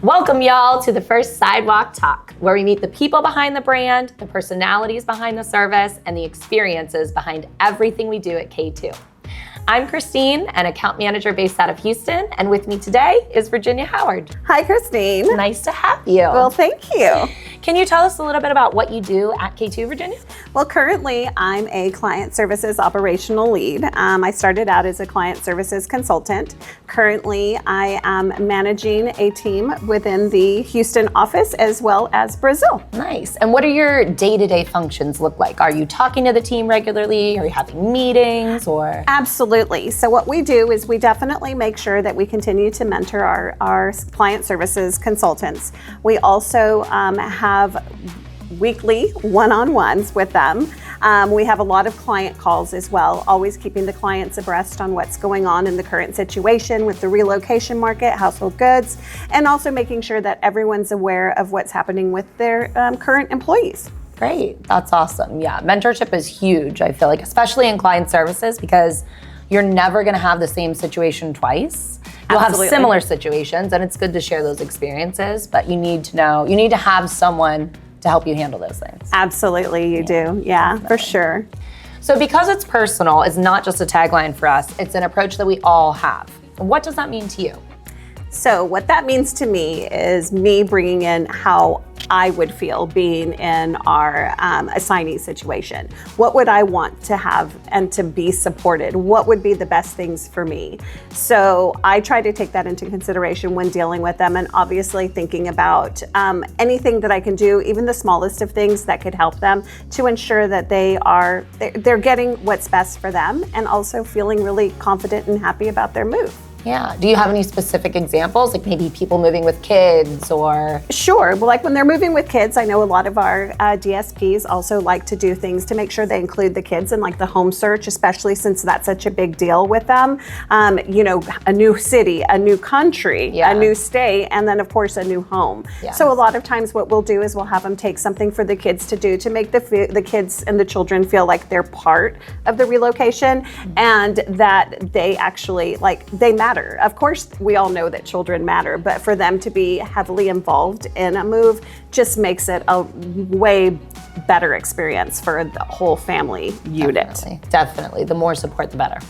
Welcome, y'all, to the first Sidewalk Talk, where we meet the people behind the brand, the personalities behind the service, and the experiences behind everything we do at K2. I'm Christine, an account manager based out of Houston, and with me today is Virginia Howard. Hi, Christine. Nice to have you. Well, thank you. Can you tell us a little bit about what you do at K2, Virginia? Well, currently I'm a client services operational lead. I started out as a client services consultant. Currently, I am managing a team within the Houston office as well as Brazil. Nice. And what do your day-to-day functions look like? Are you talking to the team regularly? Are you having meetings or? Absolutely. So what we do is we definitely make sure that we continue to mentor our client services consultants. We also have weekly one-on-ones with them. We have a lot of client calls as well, always keeping the clients abreast on what's going on in the current situation with the relocation market, household goods, and also making sure that everyone's aware of what's happening with their current employees. Great. That's awesome. Yeah. Mentorship is huge, I feel like, especially in client services, because you're never going to have the same situation twice. You'll Absolutely. have similar situations, and it's good to share those experiences, but you need to have someone to help you handle those things. Absolutely, you do. Yeah, for sure. So because it's personal is not just a tagline for us, it's an approach that we all have. What does that mean to you? So what that means to me is me bringing in how I would feel being in our assignee situation. What would I want to have and to be supported? What would be the best things for me? So I try to take that into consideration when dealing with them, and obviously thinking about anything that I can do, even the smallest of things that could help them to ensure that they're getting what's best for them, and also feeling really confident and happy about their move. Yeah. Do you have any specific examples, like maybe people moving with kids or? Sure. Well, like when they're moving with kids, I know a lot of our DSPs also like to do things to make sure they include the kids in like the home search, especially since that's such a big deal with them. A new city, a new country, a new state, and then of course a new home. Yeah. So a lot of times what we'll do is we'll have them take something for the kids to do to make the kids and the children feel like they're part of the relocation, and that they actually they matter. Of course, we all know that children matter, but for them to be heavily involved in a move just makes it a way better experience for the whole family unit. Definitely. The more support, the better.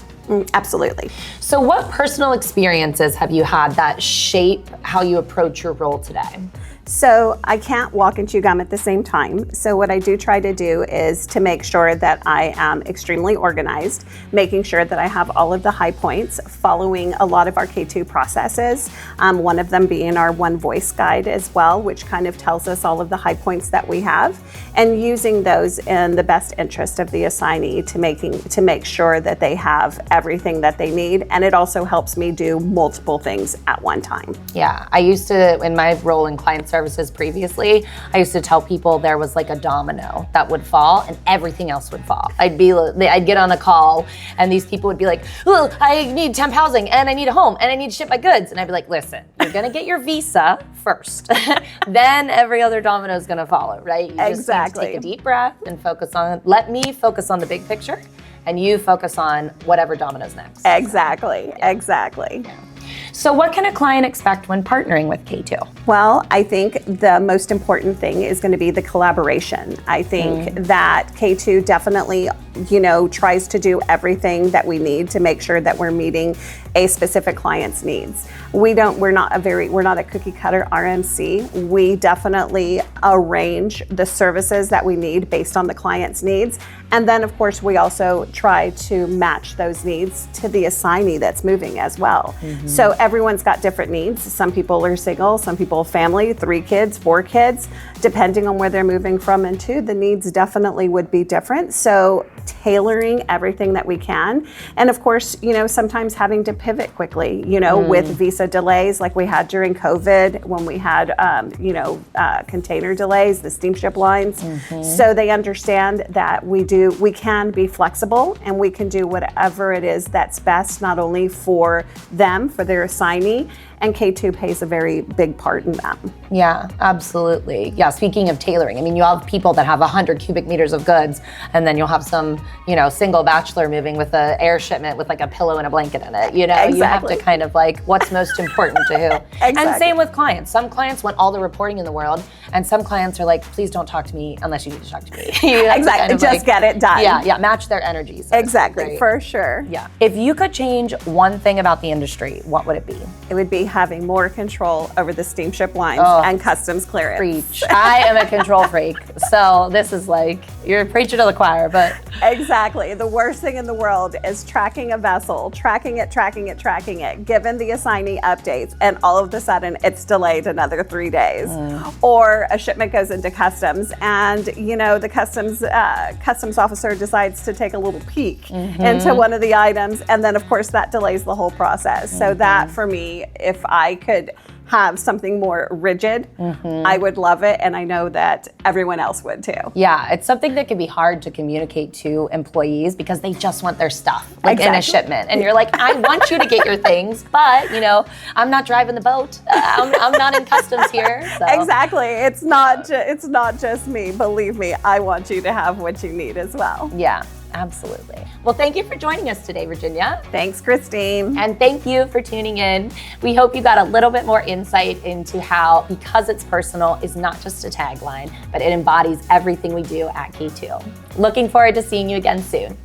Absolutely. So what personal experiences have you had that shape how you approach your role today? So I can't walk and chew gum at the same time. So what I do try to do is to make sure that I am extremely organized, making sure that I have all of the high points, following a lot of our K2 processes, one of them being our one voice guide as well, which kind of tells us all of the high points that we have, and using those in the best interest of the assignee to make sure that they have everything that they need. And it also helps me do multiple things at one time. Yeah, I used to, in my role in client services previously, I used to tell people there was like a domino that would fall and everything else would fall. I'd get on a call and these people would be like, oh, I need temp housing and I need a home and I need to ship my goods. And I'd be like, listen, you're gonna get your visa first. Then every other domino is gonna follow, right? You just need to take a deep breath and let me focus on the big picture and you focus on whatever domino's next. Exactly. Yeah. So what can a client expect when partnering with K2? Well, I think the most important thing is going to be the collaboration. I think that K2 definitely, tries to do everything that we need to make sure that we're meeting a specific client's needs. We're not a cookie cutter RMC. We definitely arrange the services that we need based on the client's needs. And then of course, we also try to match those needs to the assignee that's moving as well. So everyone's got different needs. Some people are single, some people family, 3 kids, 4 kids, depending on where they're moving from and to, the needs definitely would be different. So tailoring everything that we can. And of course, sometimes having to pivot quickly, with visa delays like we had during COVID when we had, container delays, the steamship lines. So they understand that we can be flexible and we can do whatever it is that's best, not only for them, for their assignee, and K2 plays a very big part in that. Yeah, absolutely. Yeah, speaking of tailoring, I mean, you'll have people that have 100 cubic meters of goods, and then you'll have some, single bachelor moving with an air shipment with like a pillow and a blanket in it. You have to kind of like, what's most important to who. Exactly. And same with clients. Some clients want all the reporting in the world, and some clients are like, please don't talk to me unless you need to talk to me. Exactly, just get it done. Yeah, match their energies. So exactly, for sure. Yeah. If you could change one thing about the industry, what would it be? It would be having more control over the steamship lines and customs clearance. Preach. I am a control freak. So this is like, you're preaching to the choir, but. Exactly. The worst thing in the world is tracking a vessel, tracking it, given the assignee updates, and all of a sudden it's delayed another 3 days. Or a shipment goes into customs, and the customs officer decides to take a little peek into one of the items, and then of course that delays the whole process. So that, for me, if I could have something more rigid, I would love it, and I know that everyone else would too. Yeah, it's something that can be hard to communicate to employees because they just want their stuff in a shipment, and you're like, I want you to get your things, but I'm not driving the boat. I'm not in customs here. So. Exactly. It's not just me. Believe me, I want you to have what you need as well. Yeah. Absolutely. Well, thank you for joining us today, Virginia. Thanks, Christine. And thank you for tuning in. We hope you got a little bit more insight into how, because it's personal, is not just a tagline, but it embodies everything we do at K2. Looking forward to seeing you again soon.